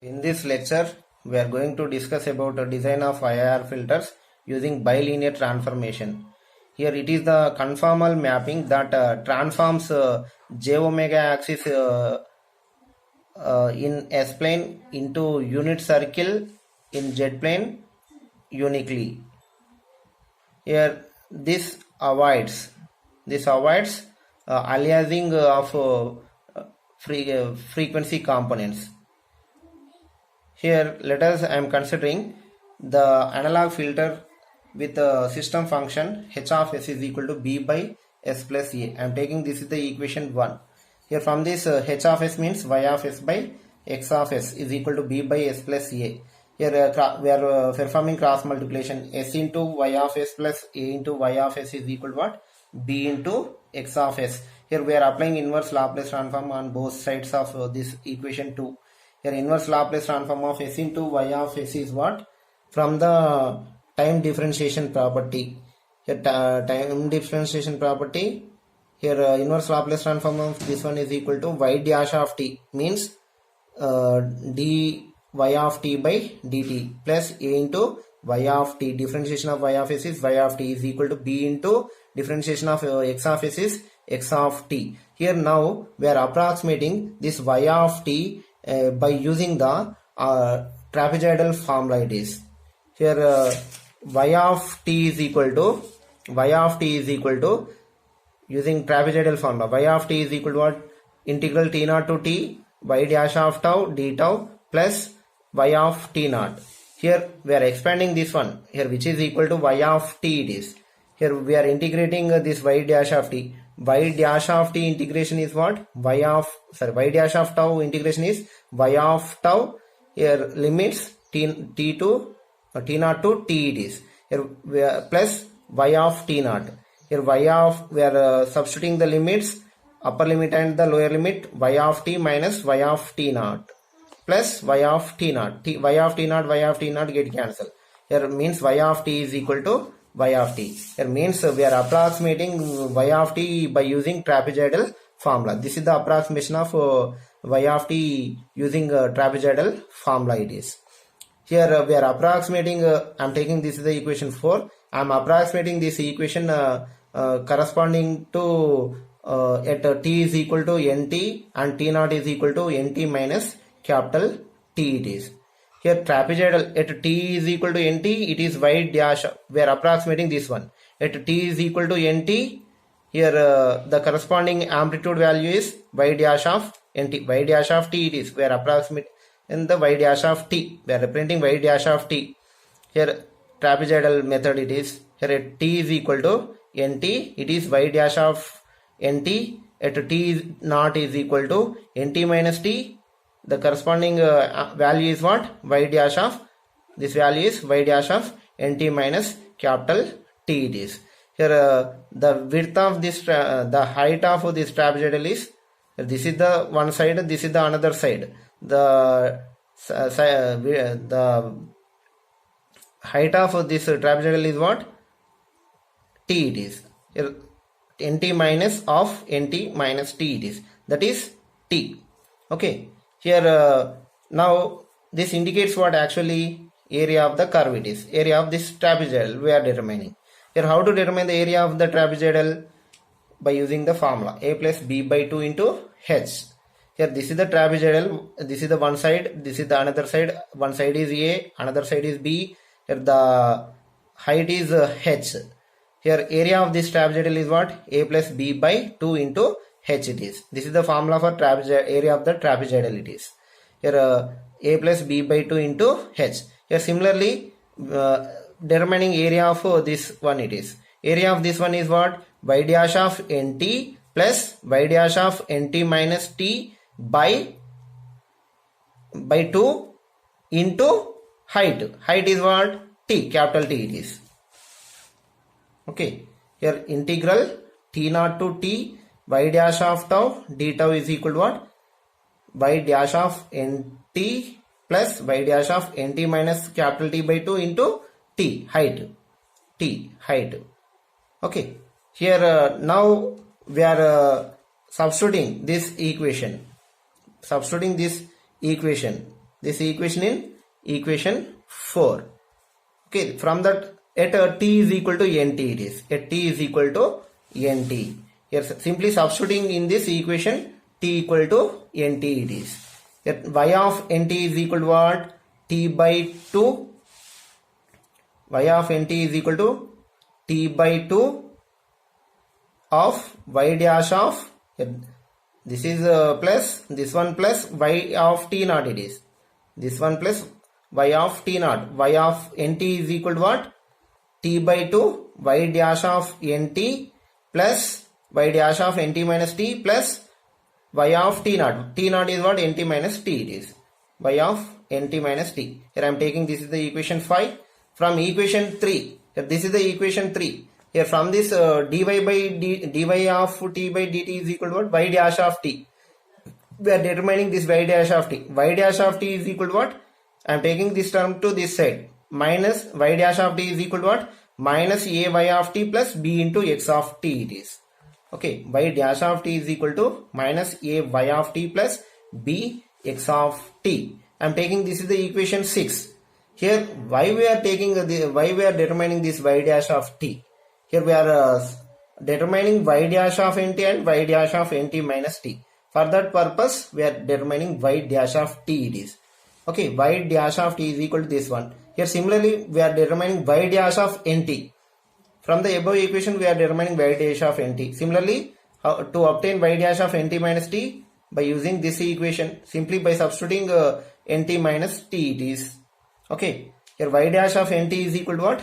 In this lecture, we are going to discuss about the design of IIR filters using bilinear transformation. Here it is the conformal mapping that transforms j omega axis in S plane into unit circle in Z plane uniquely. Here this avoids aliasing of frequency components. Here let us I am considering the analog filter with a system function h of s is equal to b by s plus a. I am taking this is the equation 1. Here from this h of s means y of s by x of s is equal to b by s plus a. Here we are performing cross multiplication. S into y of s plus a into y of s is equal to what? B into x of s. Here we are applying inverse Laplace transform on both sides of this equation 2. Here inverse Laplace transform of s into y of s is what? From the time differentiation property. Here time differentiation property. Here inverse Laplace transform of this one is equal to y dash of t means dy of t by dt plus a into y of t. Differentiation of y of s is y of t is equal to b into differentiation of x of s is x of t. Here now we are approximating this y of t by using the trapezoidal formula. It is here y of t is equal to using trapezoidal formula. Y of t is equal to what? Integral t naught to t y dash of tau d tau plus y of t naught. Here we are expanding this one here, which is equal to y of t. It is here we are integrating this y dash of t. Y dash of t integration is what? Y dash of tau integration is y of tau. Here limits t to t naught to t. It is here we are plus y of t naught. Here we are substituting the limits, upper limit and the lower limit. Y of t minus y of t naught plus y of t naught. Y of t naught get cancelled. Here means y of t is equal to y of t. Here means we are approximating y of t by using trapezoidal formula. This is the approximation of y of t using trapezoidal formula. It is here we are approximating. I am taking this is the equation 4. I am approximating this equation corresponding to at t is equal to nt and t naught is equal to nt minus capital T. It is here trapezoidal at t is equal to nt, it is y dash. We are approximating this one at t is equal to nt. Here the corresponding amplitude value is y dash of nt. Y dash of t it is. We are approximating in the y dash of t. We are representing y dash of t. Here trapezoidal method it is. Here at t is equal to nt, it is y dash of nt. At t naught is equal to nt minus t. The corresponding value is what? Y dash of this value is y dash of nt minus capital T. It is here the width of this the height of this trapezoidal is, this is the one side, this is the another side. The height of this trapezoidal is what? T. It is here nt minus of nt minus t. It is, that is t. Okay. Here now this indicates what actually area of the curve it is. Area of this trapezoidal we are determining. Here how to determine the area of the trapezoidal? By using the formula a plus b by 2 into h. Here this is the trapezoidal, this is the one side, this is the another side. One side is a, another side is b. Here the height is h. Here area of this trapezoidal is what? A plus b by 2 into h. It is. This is the formula for area of the trapezoidal. It is here a plus b by 2 into h. Here similarly determining area of this one. It is area of this one is what? Y dash of nt plus y dash of nt minus t by 2 into height. Height is what? T, capital T. It is okay. Here integral t naught to t y dash of tau d tau is equal to what? Y dash of nt plus y dash of nt minus capital T by 2 into t, height. T, height. Okay. Here now we are substituting this equation. this equation in equation 4. Okay, from that at t is equal to nt it is. At t is equal to nt. Here simply substituting in this equation t equal to nt it is. At y of nt is equal to what? T by 2. Y of nt is equal to t by 2 of y dash of, this is plus this one plus y of t naught it is. This one plus y of t naught. Y of nt is equal to what? T by 2 y dash of nt plus y dash of nt minus t plus y of t naught. T naught is what? Nt minus t it is. Y of nt minus t. Here I am taking, this is the equation 5. From equation 3, here this is the equation 3. Here from this dy by dy of t by dt is equal to what? Y dash of t. We are determining this y dash of t. Y dash of t is equal to what? I am taking this term to this side. Minus y dash of t is equal to what? Minus a y of t plus b into x of t it is. Okay, y dash of t is equal to minus a y of t plus b x of t. I am taking, this is the equation 6. Here why we are taking why we are determining this y dash of t. Here we are determining y dash of nt and y dash of nt minus t. For that purpose we are determining y dash of t it is. Okay, y dash of t is equal to this one. Here similarly we are determining y dash of nt. From the above equation we are determining y dash of nt. Similarly, to obtain y dash of nt minus t, by using this equation, simply by substituting nt minus t it is. Okay, here y dash of nt is equal to what?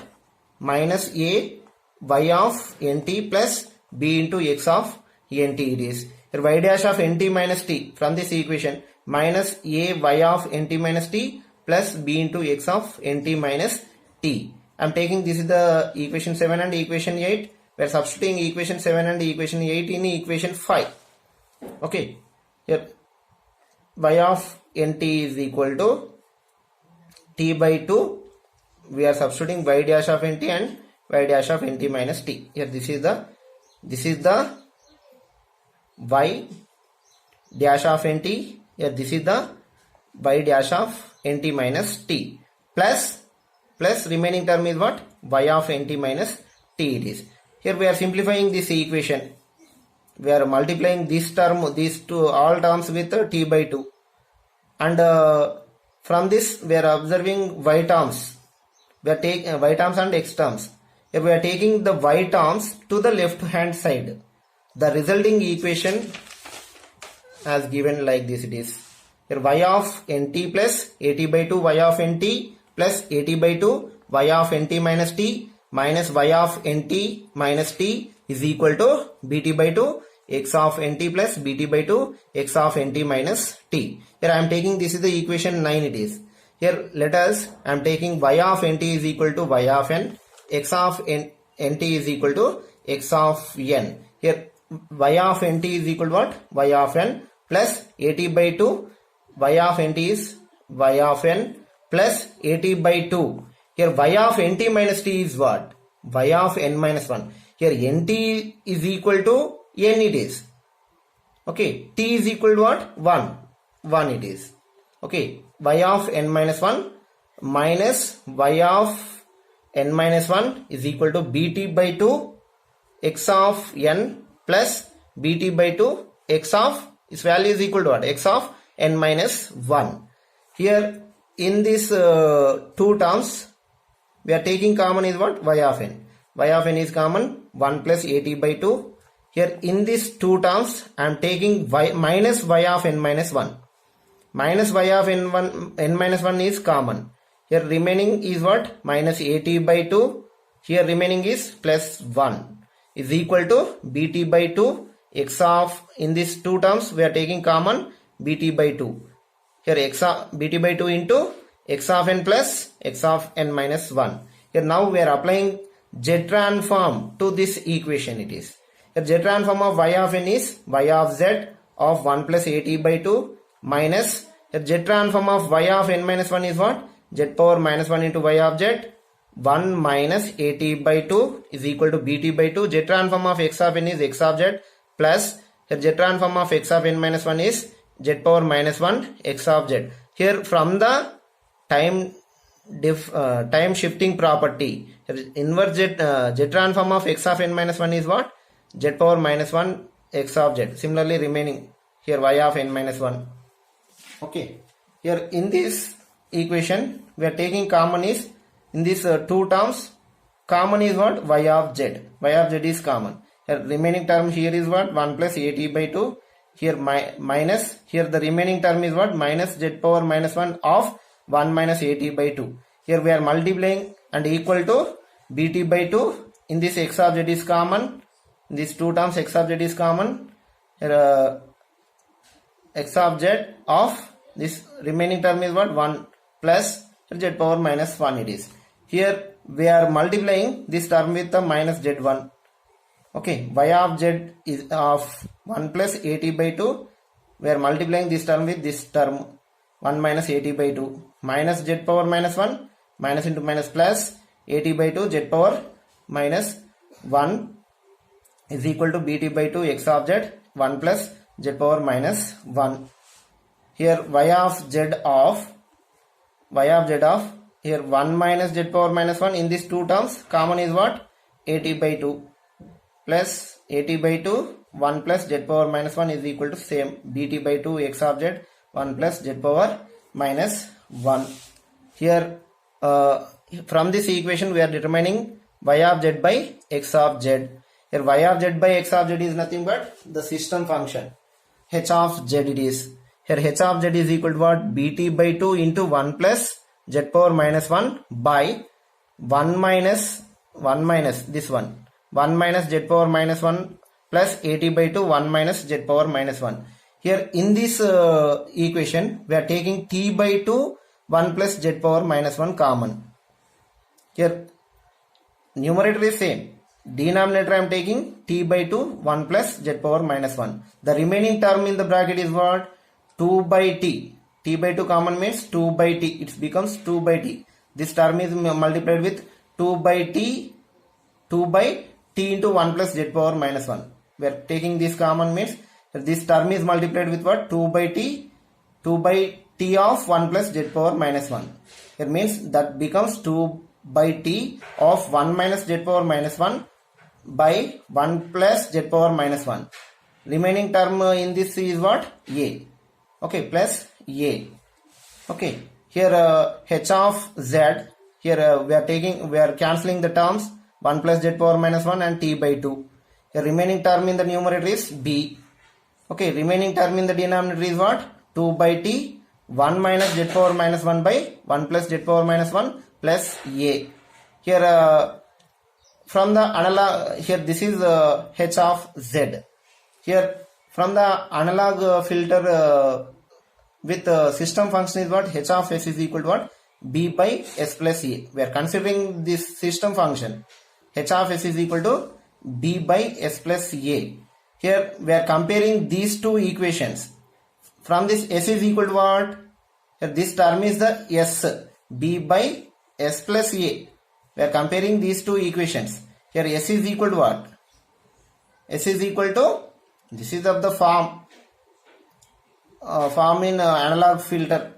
Minus a y of nt plus b into x of nt it is. Here y dash of nt minus t, from this equation, minus a y of nt minus t plus b into x of nt minus t. I am taking, this is the equation 7 and equation 8. We are substituting equation 7 and equation 8 in equation 5. Okay, here y of nt is equal to t by 2. We are substituting y dash of nt and y dash of nt minus t. Here this is the y dash of nt. Here this is the y dash of nt minus t plus remaining term is what? Y of nt minus t it is. Here we are simplifying this equation. We are multiplying this term, these two all terms with t by 2, and from this we are observing y terms. We are taking y terms and x terms. Here we are taking the y terms to the left hand side. The resulting equation as given like this it is. Here y of nt plus at by 2 y of nt plus at by 2 y of nt minus t minus y of nt minus t is equal to bt by 2 x of nt plus bt by 2 x of nt minus t. Here I am taking, this is the equation 9 it is. Here let us, I am taking y of nt is equal to y of n, x of nt is equal to x of n. Here y of nt is equal to what? Y of n plus at by 2 y of nt is y of n plus at by 2. Here y of nt minus t is what? Y of n minus 1. Here nt is equal to n it is. Okay, t is equal to what? 1 it is. Okay, y of n minus 1 minus y of n minus 1 is equal to bt by 2 x of n plus bt by 2 x of, its value is equal to what? X of n minus 1. Here in this two terms we are taking common is what? Y of n. Y of n is common, 1 plus at by 2. Here in these two terms I am taking y minus y of n minus 1. Minus y of n minus 1 is common. Here remaining is what? Minus at by 2. Here remaining is plus 1 is equal to bt by 2 x of, in these two terms we are taking common bt by 2. Here x of bt by 2 into x of n plus x of n minus 1. Here now we are applying Z transform to this equation it is. Here Z transform of y of n is y of z of 1 plus at by 2 minus, here Z transform of y of n minus 1 is what? Z power minus 1 into y of z, 1 minus at by 2 is equal to bt by 2. Z transform of x of n is x of z plus, here Z transform of x of n minus 1 is z power minus 1 x of z. Here from the time time shifting property, inverse z transform of x of n minus 1 is what? Z power minus 1 x of z. Similarly remaining here y of n minus 1. Okay, here in this equation we are taking common is in these two terms, common is what? Y of z. Y of z is common. Here remaining term here is what? 1 plus at by 2. Here minus, here the remaining term is what? Minus z power minus 1 of 1 minus at by 2. Here we are multiplying and equal to bt by 2. In this x of z is common. In these two terms x of z is common. Here x of z of this remaining term is what? 1 plus z power minus 1 it is. Here we are multiplying this term with the minus z1. Okay, y of z is of 1 plus at by 2. We are multiplying this term with this term 1 minus at by 2 minus z power minus 1, minus into minus plus at by 2 z power minus 1 is equal to bt by 2 x of z 1 plus z power minus 1. Here y of z of here 1 minus z power minus 1, in these two terms common is what? At by 2 plus at by 2 1 plus z power minus 1 is equal to same bt by 2 x of z 1 plus z power minus 1. Here from this equation we are determining y of z by x of z. Here y of z by x of z is nothing but the system function h of z it is. Here h of z is equal to what? Bt by 2 into 1 plus z power minus 1 by 1 minus this one 1 minus z power minus 1 plus at by 2 1 minus z power minus 1. Here in this equation we are taking t by 2 1 plus z power minus 1 common. Here numerator is same, denominator I am taking t by 2 1 plus z power minus 1. The remaining term in the bracket is what? 2 by t. T by 2 common means 2 by t. It becomes 2 by t. This term is multiplied with 2 by t into 1 plus z power minus 1. We are taking this common means this term is multiplied with what? 2 by t of 1 plus z power minus 1. It means that becomes 2 by t of 1 minus z power minus 1 by 1 plus z power minus 1. Remaining term in this is what? A. Okay, plus a. Okay, here h of z, here we are cancelling the terms 1 plus z power minus 1 and t by 2. Here remaining term in the numerator is b. Okay, remaining term in the denominator is what? 2 by t 1 minus z power minus 1 by 1 plus z power minus 1 plus a. Here from the analog, here this is h of z. Here from the analog filter with system function is what? H of s is equal to what? B by s plus a. We are considering this system function. H of s is equal to b by s plus a. Here we are comparing these two equations. From this s is equal to what? Here this term is the s, b by s plus a. We are comparing these two equations. Here s is equal to what? S is equal to, this is of the form in analog filter.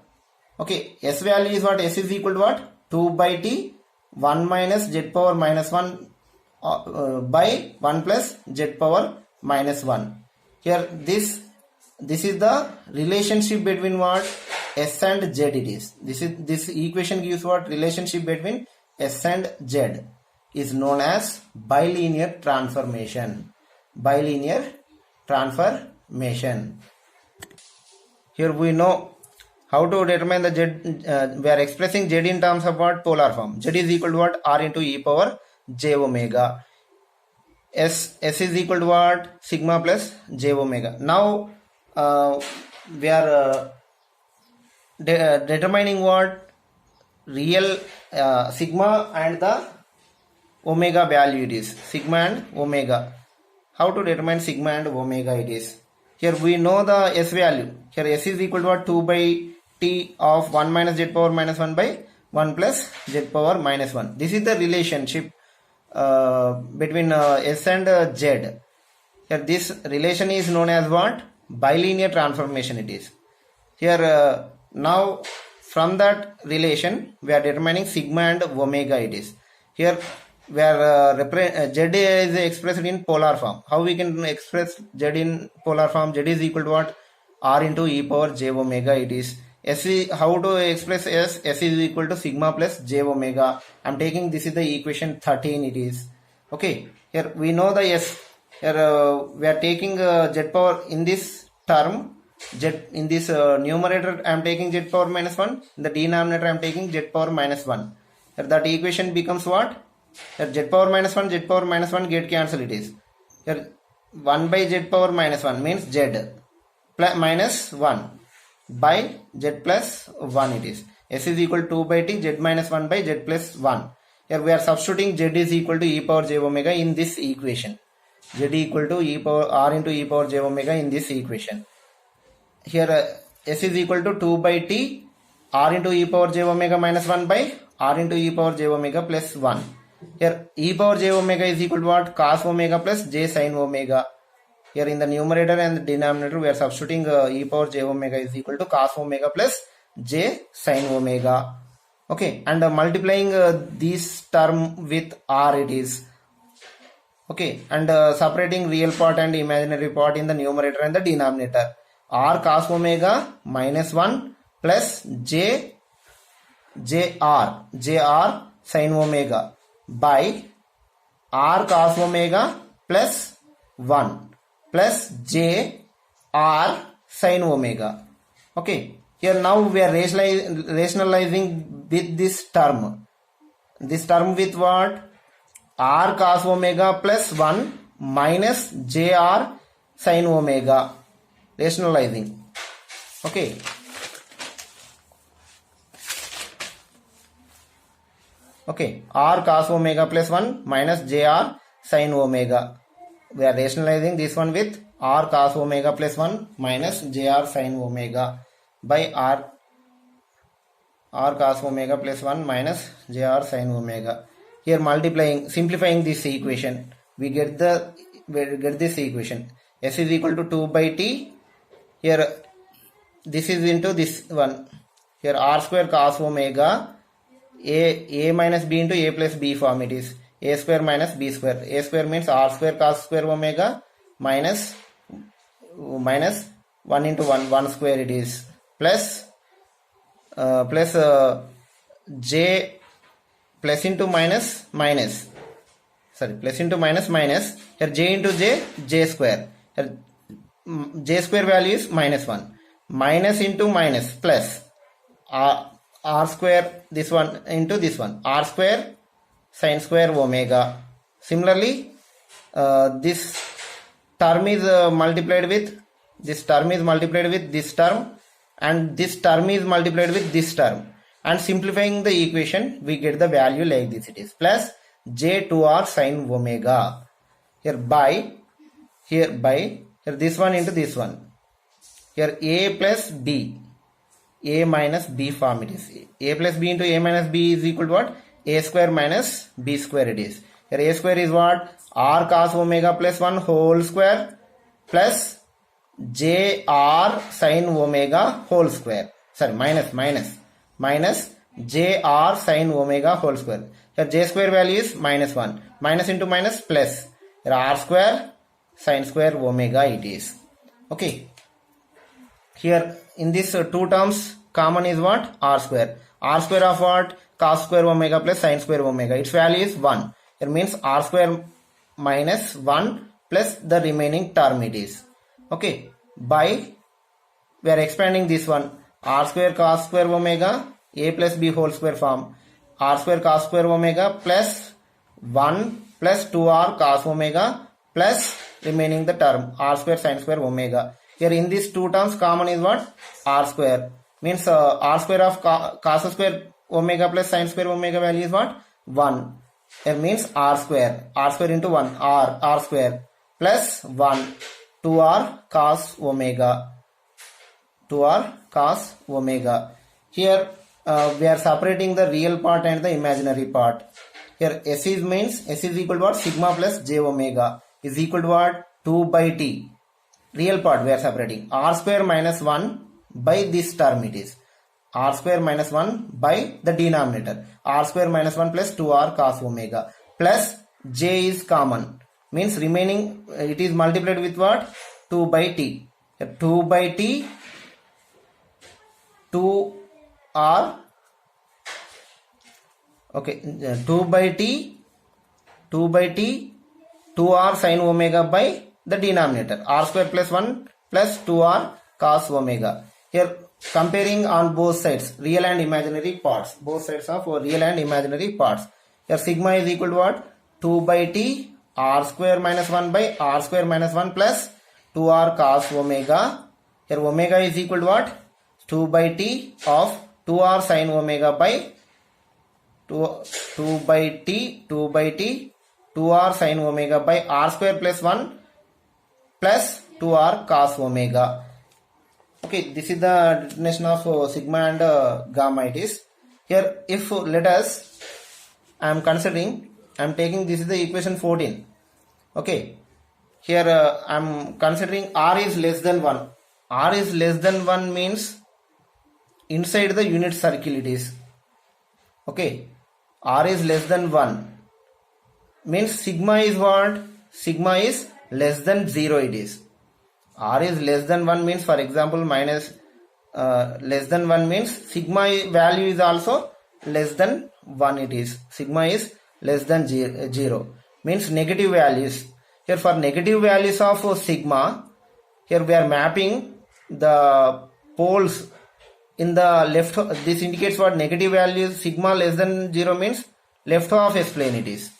Okay, s value is what? S is equal to what? 2 by t 1 minus z power minus 1 by 1 plus z power minus 1. Here this is the relationship between what? S and z it is. This equation gives what? Relationship between s and z is known as bilinear transformation. Bilinear transformation. Here we know how to determine the z. We are expressing z in terms of what? Polar form. Z is equal to what? R into e power j omega. S is equal to what? Sigma plus j omega. Now we are determining what? Real sigma and the omega value it is. Sigma and omega. How to determine sigma and omega it is? Here we know the s value. Here s is equal to what? 2 by t of 1 minus z power minus 1 by 1 plus z power minus 1. This is the relationship between s and z. Here this relation is known as what? Bilinear transformation it is. Here Now from that relation we are determining sigma and omega it is. Here we are Z is expressed in polar form. How we can express Z in polar form? Z is equal to what? R into e power j omega it is. How to express S? S is equal to sigma plus j omega. I'm taking this is the equation 13 it is. Okay. Here we know the S. Here we are taking Z power in this term. Z in this numerator I am taking Z power minus 1. In the denominator I am taking Z power minus 1. Here that equation becomes what? Here Z power minus 1 get cancel it is. Here 1 by Z power minus 1 means Z minus 1 by Z plus 1 it is. S is equal to 2 by T, Z minus 1 by Z plus 1. Here we are substituting Z is equal to e power j omega in this equation. Z equal to e power R into e power j omega in this equation. Here S is equal to 2 by T, R into e power j omega minus 1 by R into e power j omega plus 1. Here e power j omega is equal to what? Cos omega plus j sin omega. Here in the numerator and the denominator we are substituting e power j omega is equal to cos omega plus j sin omega. Okay, and multiplying this term with R it is. Okay, and separating real part and imaginary part in the numerator and the denominator. R cos omega minus 1 plus jr sin omega by R cos omega plus 1 plus j r sin omega. Okay, here now we are rationalizing with this term. This term with what? R cos omega plus 1 minus jr sin omega. Rationalizing. Okay. Okay. R cos omega plus 1 minus jr sin omega. We are rationalizing this one with R cos omega plus 1 minus jr sin omega by R cos omega plus 1 minus jr sin omega. Here multiplying, simplifying this equation, we get this equation. S is equal to 2 by T. Here this is into this one. Here R square cos omega a minus b into a plus b form it is. A square minus b square. A square means R square cos square omega minus 1 into 1 square it is. Plus j plus into minus plus into minus. Here j into j square. Here j square value is minus 1. Minus into minus plus r square this one into this one. R square sin square omega. Similarly, this term is multiplied with this term, and this term is multiplied with this term. And simplifying the equation, we get the value like this. It is plus j2r sin omega. Here this one into this one. Here a plus b, a minus b form it is. A plus b into a minus b is equal to what? A square minus b square it is. Here a square is what? R cos omega plus 1 whole square plus jr sin omega whole square. Sorry, minus jr sin omega whole square. Here j square value is minus 1. Minus into minus plus. Here r square sin square omega it is. Okay. Here in this two terms common is what? R square. R square of what? Cos square omega plus sin square omega. Its value is 1. It means r square minus 1 plus the remaining term it is. Okay. By we are expanding this one. R square cos square omega a plus b whole square form. R square cos square omega plus 1 plus 2r cos omega plus remaining the term r square sin square omega. Here in these two terms common is what? R square. Means r square of cos square omega plus sin square omega value is what? 1. It means r square. R square into 1. R square plus 1. 2r cos omega. 2r cos omega. Here we are separating the real part and the imaginary part. Here S is equal to what? Sigma plus j omega is equal to what? 2 by T. Real part we are separating. R square minus 1 by this term it is. r square minus 1 by the denominator. R square minus 1 plus 2r cos omega plus j is common. Means remaining it is multiplied with what? 2 by t. 2 by t 2r, okay, 2 by t 2r sin omega by the denominator, r square plus 1 plus 2r cos omega. Here comparing on both sides, real and imaginary parts, both sides of real and imaginary parts. Here sigma is equal to what? 2 by t r square minus 1 by r square minus 1 plus 2r cos omega. Here omega is equal to what? 2 by t of 2r sin omega by 2 by t 2r sin omega by r square plus 1 plus 2r cos omega. Okay, this is the definition of sigma and gamma it is. Here if let us, I am taking this is the equation 14. Okay, here I am considering r is less than 1. R is less than 1 means inside the unit circle it is. Okay, r is less than 1 means sigma is what? Sigma is less than 0 it is. R is less than 1 means, for example, minus less than 1 means sigma value is also less than 1 it is. Sigma is less than 0 means negative values. Here for negative values of sigma, here we are mapping the poles in the left. This indicates what? Negative values sigma less than 0 means left half S plane it is.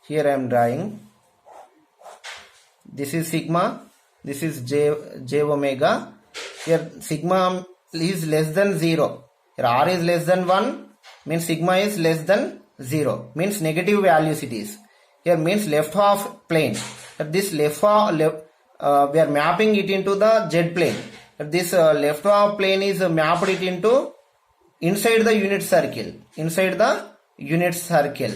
Here I am drawing. This is sigma. This is j omega. Here sigma is less than 0. Here r is less than 1 means sigma is less than 0 means negative values it is. Here means left half plane. This left half we are mapping it into the z plane. This left half plane is mapped it into inside the unit circle. Inside the unit circle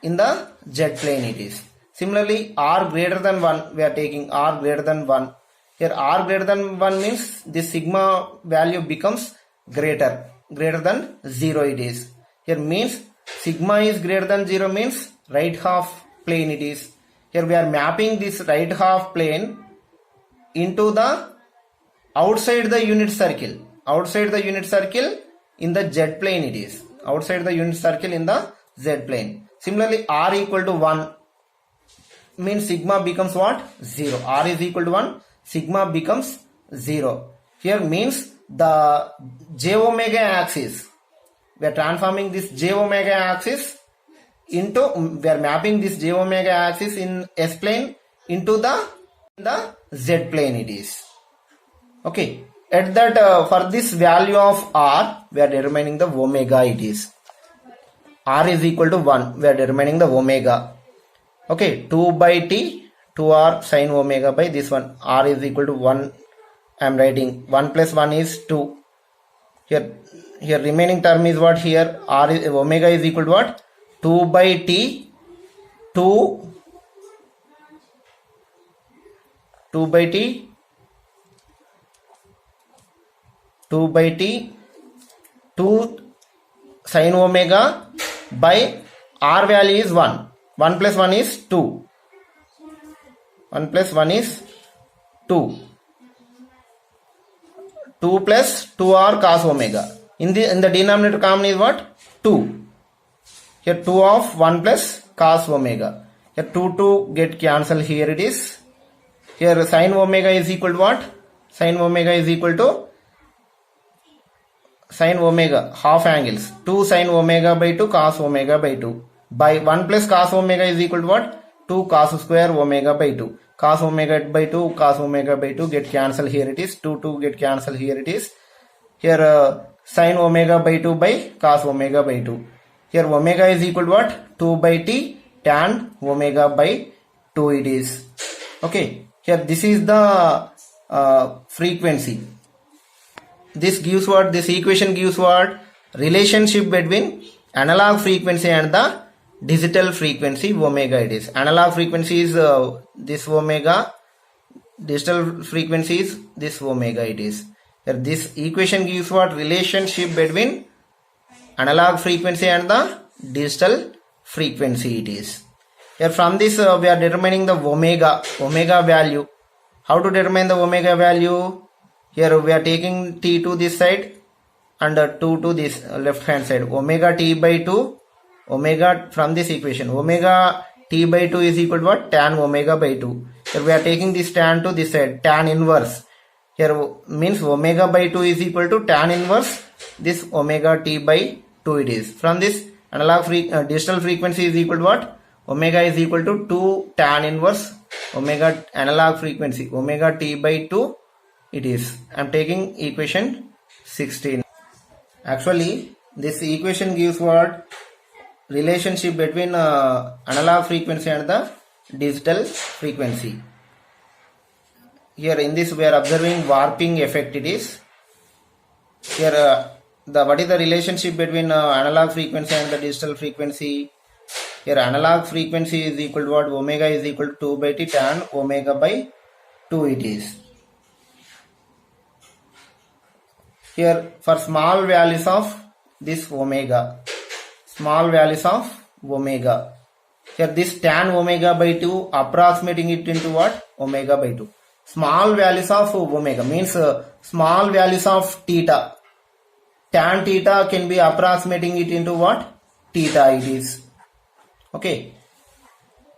in the z plane it is. Similarly, r greater than 1, we are taking r greater than 1. Here r greater than 1 means this sigma value becomes greater than 0 it is. Here means sigma is greater than 0 means right half plane it is. Here we are mapping this right half plane into the outside the unit circle. Outside the unit circle in the z plane it is. Outside the unit circle in the z plane. Similarly, r equal to 1 means sigma becomes what? 0. R is equal to 1, sigma becomes 0. Here means the j omega axis. We are transforming this j omega axis into, we are mapping this j omega axis in S plane into the Z plane it is. Okay. At that for this value of R, we are determining the omega it is. R is equal to 1. We are determining the omega. Okay, 2 by t 2r sin omega by this one. R is equal to 1. I am writing 1 plus 1 is 2. Here remaining term is what? Here r is omega is equal to what? 2 by t 2 by t 2 sin omega by r value is 1. 1 plus 1 is 2. 1 plus 1 is 2. 2 plus 2r cos omega. In the denominator common is what? 2. Here 2 of 1 plus cos omega. Here 2 get cancelled. Here it is. Here sin omega is equal to what? Sin omega is equal to sin omega half angles. 2 sin omega by 2 cos omega by 2. By 1 plus cos omega is equal to what? 2 cos square omega by 2. Cos omega by 2, cos omega by 2 get cancelled. Here it is. 2 get cancelled. Here it is. Here sin omega by 2 by cos omega by 2. Here omega is equal to what? 2 by t tan omega by 2 it is. Okay. Here this is the frequency. This gives what? This equation gives what? Relationship between analog frequency and the digital frequency omega it is. Analog frequency is this omega, digital frequency is this omega it is. Here this equation gives what? Relationship between analog frequency and the digital frequency it is. Here from this we are determining the omega value. How to determine the omega value? Here we are taking t to this side and 2 to this left hand side. Omega t by 2, omega from this equation, omega t by 2 is equal to what? Tan omega by 2. Here we are taking this tan to this side, tan inverse. Here means omega by 2 is equal to tan inverse this omega t by 2 it is. From this analog digital frequency is equal to what? Omega is equal to 2 tan inverse omega analog frequency, omega t by 2 it is. I am taking equation 16. Actually this equation gives what? Relationship between analog frequency and the digital frequency. Here in this we are observing warping effect it is. Here what is the relationship between analog frequency and the digital frequency? Here analog frequency is equal to what? Omega is equal to 2 by t tan omega by 2 it is. Here for small values of this omega, small values of omega, here this tan omega by 2 approximating it into what? Omega by 2. Small values of omega means small values of theta. Tan theta can be approximating it into what? Theta it is. Okay.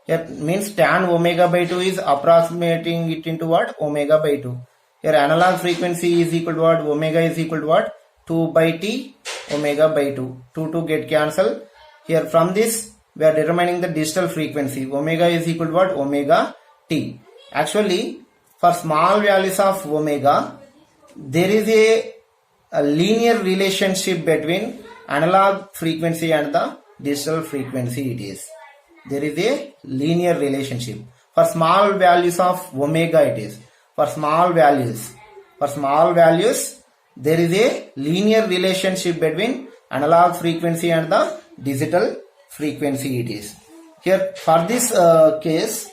Here means tan omega by 2 is approximating it into what? Omega by 2. Here analog frequency is equal to what? Omega is equal to what? 2 by t omega by 2. 2 get cancel. Here from this we are determining the digital frequency. Omega is equal to what? Omega t. Actually for small values of omega there is a linear relationship between analog frequency and the digital frequency it is. There is a linear relationship. For small values of omega it is. For small values there is a linear relationship between analog frequency and the digital frequency it is. Here for this case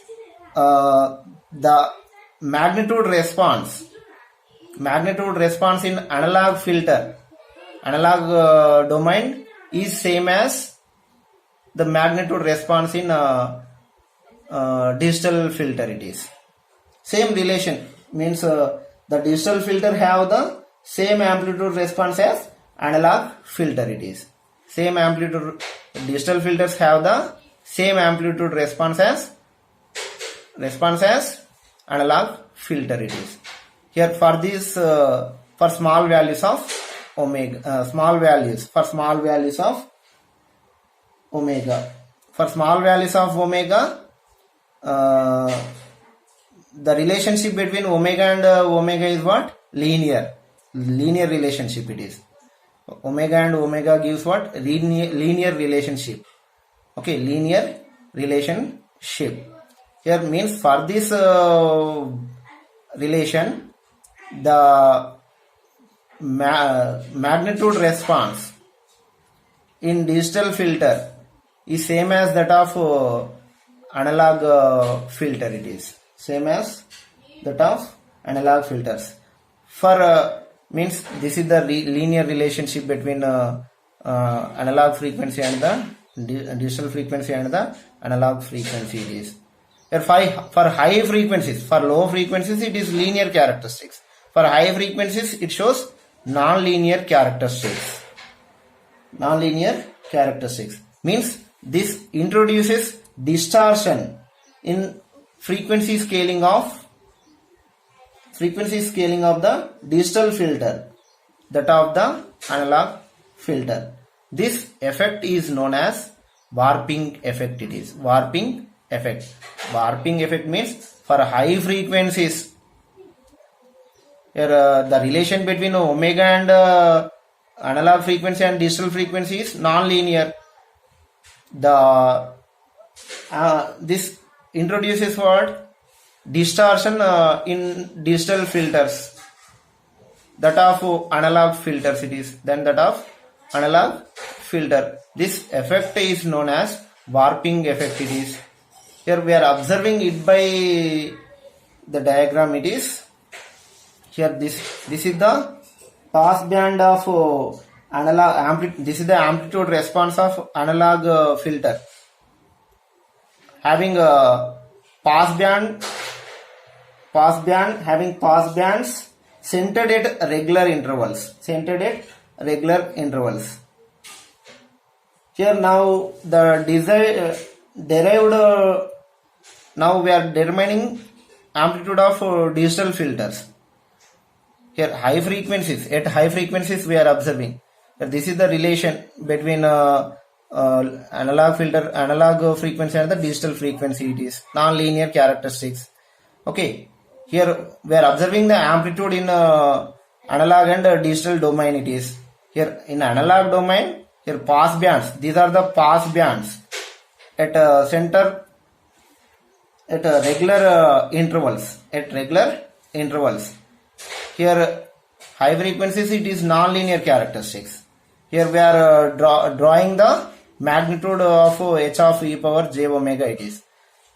the magnitude response in analog filter, analog domain is same as the magnitude response in digital filter it is. Same relation means the digital filter have the same amplitude response as analog filter it is. Same amplitude, digital filters have the same amplitude response as analog filter it is. Here for this for small values of omega, for small values of omega, the relationship between omega and omega is what? Linear relationship it is. Omega and omega gives what? Linear relationship. Okay, linear relationship. Here means for this relation the magnitude response in digital filter is same as that of analog filter it is. Same as that of analog filters. For means this is the linear relationship between analog frequency and the digital frequency and the analog frequency it is. Here for high frequencies, for low frequencies it is linear characteristics. For high frequencies it shows non-linear characteristics. Non-linear characteristics means this introduces distortion in frequency scaling of the digital filter, that of the analog filter. This effect is known as warping effect it is. Warping effect means for high frequencies here the relation between omega and analog frequency and digital frequency is non-linear. This introduces what? Distortion in digital filters, that of analog filters it is. Then that of analog filter, this effect is known as warping effect it is. Here we are observing it by the diagram it is. Here this is the pass band of analog this is the amplitude response of analog filter having a pass band having pass bands centered at regular intervals. Here now the derived now we are determining amplitude of digital filters. Here at high frequencies we are observing that this is the relation between analog frequency and the digital frequency. It is non-linear characteristics. Okay, here we are observing the amplitude in analog and digital domain. It is here in analog domain. Here pass bands, these are the pass bands at center at regular intervals. Here high frequencies it is non-linear characteristics. Here we are drawing the magnitude of h of e power j omega. It is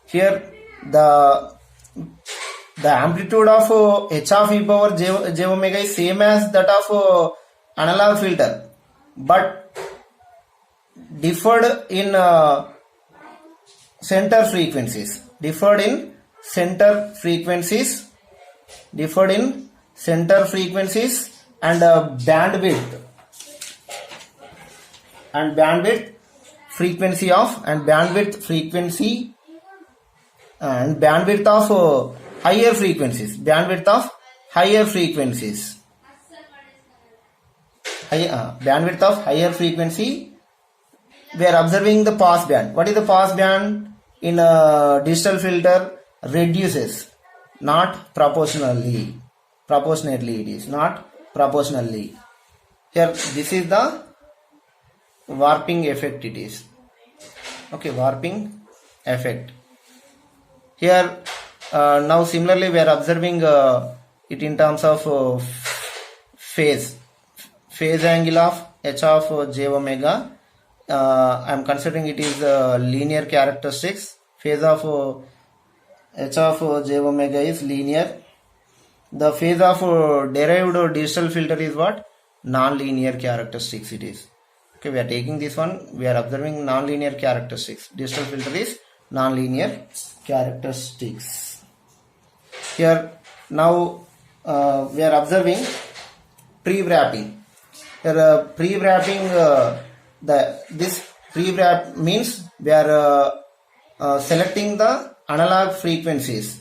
here the amplitude of h of e power j omega is same as that of analog filter, but differed in center frequencies and bandwidth frequency of higher frequencies. Bandwidth of higher frequency. We are observing the pass band. What is the pass band in a digital filter? Reduces, not proportionally. It is not proportionally. Here this is the warping effect. It is okay, warping effect. Here now similarly we are observing it in terms of phase angle of h of j omega. I am considering it is linear characteristics. Phase of h of j omega is linear. The phase of derived digital filter is what? Non-linear characteristics. It is okay. We are taking this one. We are observing non-linear characteristics. Digital filter is non-linear characteristics. Here now we are observing pre-wrapping. Here pre-wrapping this pre-wrap means we are selecting the analog frequencies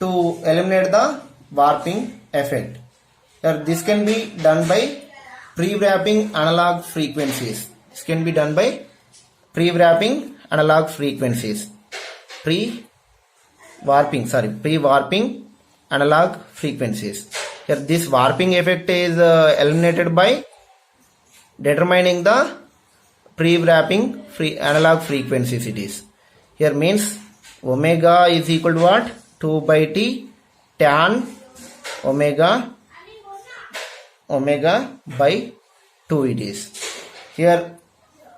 to eliminate the warping effect. Here this can be done by pre-wrapping analog frequencies. Pre-warping analog frequencies. Here this warping effect is eliminated by determining the pre-wrapping analog frequencies. It is here means omega is equal to what? 2 by t tan omega by 2. It is here.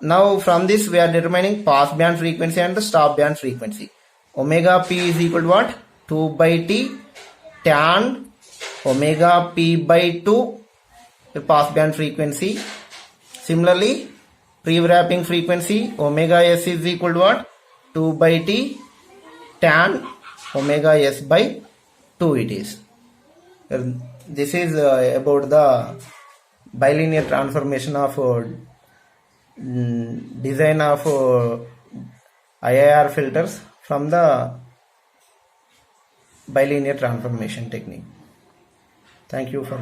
Now from this we are determining pass band frequency and the stop band frequency. Omega p is equal to what? 2 by t tan omega p by 2, the pass band frequency. Similarly pre-wrapping frequency omega s is equal to what? 2 by t tan omega s by 2. It is. This is about the bilinear transformation of design of IIR filters from the bilinear transformation technique. Thank you for